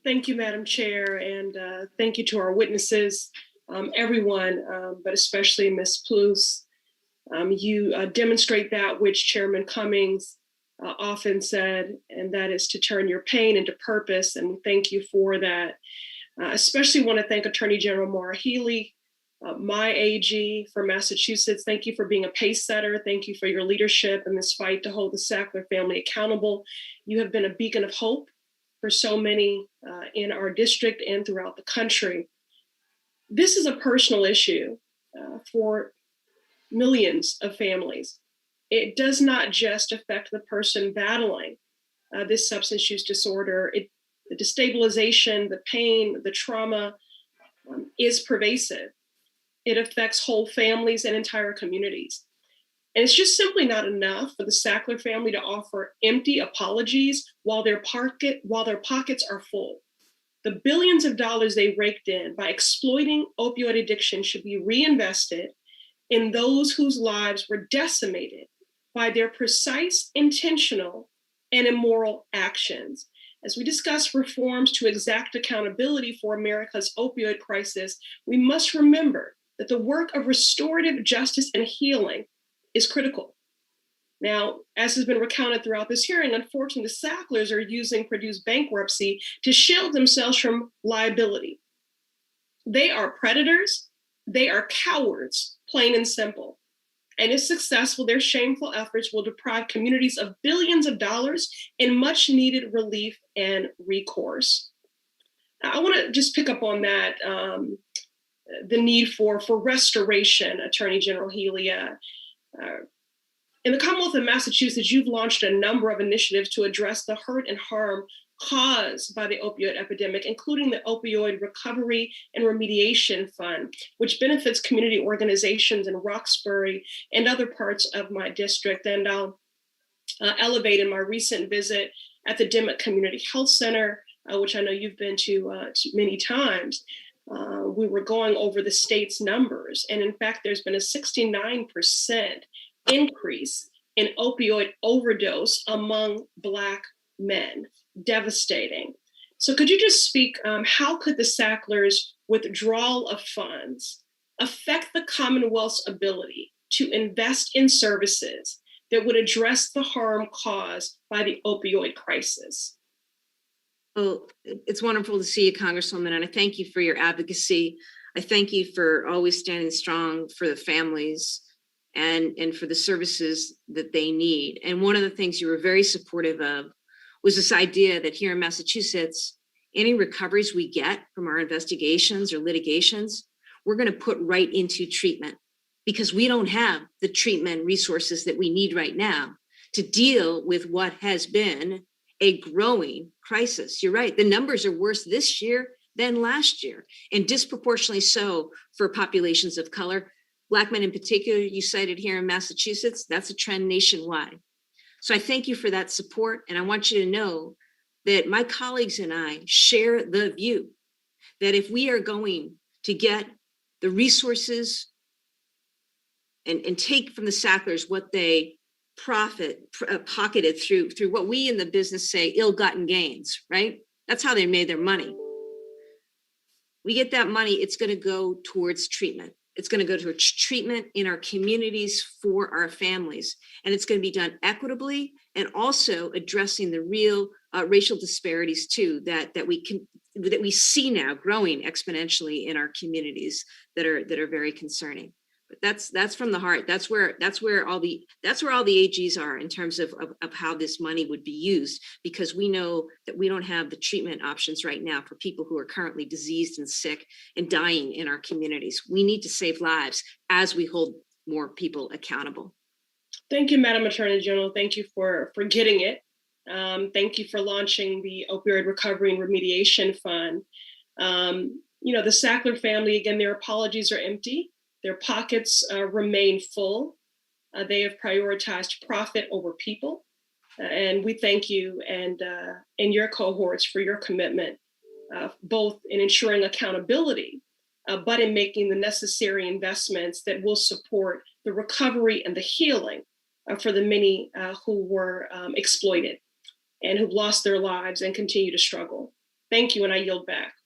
Thank you, Madam Chair, and thank you to our witnesses, everyone, but especially Ms. Plus. You demonstrate that which Chairman Cummings often said, and that is to turn your pain into purpose, and we thank you for that. Especially want to thank Attorney General Maura Healey, my AG for Massachusetts. Thank you for being a pace setter. Thank you for your leadership in this fight to hold the Sackler family accountable. You have been a beacon of hope for so many in our district and throughout the country. This is a personal issue for millions of families. It does not just affect the person battling this substance use disorder. The destabilization, the pain, the trauma is pervasive. It affects whole families and entire communities. And it's just simply not enough for the Sackler family to offer empty apologies while their pockets are full. The billions of dollars they raked in by exploiting opioid addiction should be reinvested in those whose lives were decimated by their precise, intentional, and immoral actions. As we discuss reforms to exact accountability for America's opioid crisis, we must remember that the work of restorative justice and healing is critical. Now, as has been recounted throughout this hearing, unfortunately, the Sacklers are using Purdue's bankruptcy to shield themselves from liability. They are predators. They are cowards, plain and simple. And if successful, their shameful efforts will deprive communities of billions of dollars in much needed relief and recourse. Now, I want to just pick up on that, the need for restoration, Attorney General Healey. In the Commonwealth of Massachusetts, you've launched a number of initiatives to address the hurt and harm caused by the opioid epidemic, including the Opioid Recovery and Remediation Fund, which benefits community organizations in Roxbury and other parts of my district. And I'll elevate in my recent visit at the Dimmock Community Health Center, which I know you've been to many times. We were going over the state's numbers. And in fact, there's been a 69% increase in opioid overdose among Black men. Devastating. So could you just speak, how could the Sacklers' withdrawal of funds affect the Commonwealth's ability to invest in services that would address the harm caused by the opioid crisis? Well, it's wonderful to see you, Congresswoman, and I thank you for your advocacy. I thank you for always standing strong for the families and for the services that they need. And one of the things you were very supportive of was this idea that here in Massachusetts, any recoveries we get from our investigations or litigations, we're going to put right into treatment because we don't have the treatment resources that we need right now to deal with what has been a growing crisis. You're right. The numbers are worse this year than last year, and disproportionately so for populations of color. Black men in particular, you cited here in Massachusetts, that's a trend nationwide. So I thank you for that support. And I want you to know that my colleagues and I share the view that if we are going to get the resources and take from the Sacklers what they pocketed through what we in the business say ill-gotten gains, right? That's how they made their money. We get that money, it's going to go towards treatment. It's going to go towards treatment in our communities for our families. And it's going to be done equitably and also addressing the real racial disparities too that we see now growing exponentially in our communities that are very concerning. But that's from the heart. That's where all the AGs are in terms of how this money would be used, because we know that we don't have the treatment options right now for people who are currently diseased and sick and dying in our communities. We need to save lives as we hold more people accountable. Thank you, Madam Attorney General. Thank you for getting it. Thank you for launching the Opioid Recovery and Remediation Fund. The Sackler family, again, their apologies are empty. Their pockets remain full. They have prioritized profit over people. And we thank you and your cohorts for your commitment, both in ensuring accountability, but in making the necessary investments that will support the recovery and the healing for the many who were exploited and who've lost their lives and continue to struggle. Thank you, and I yield back.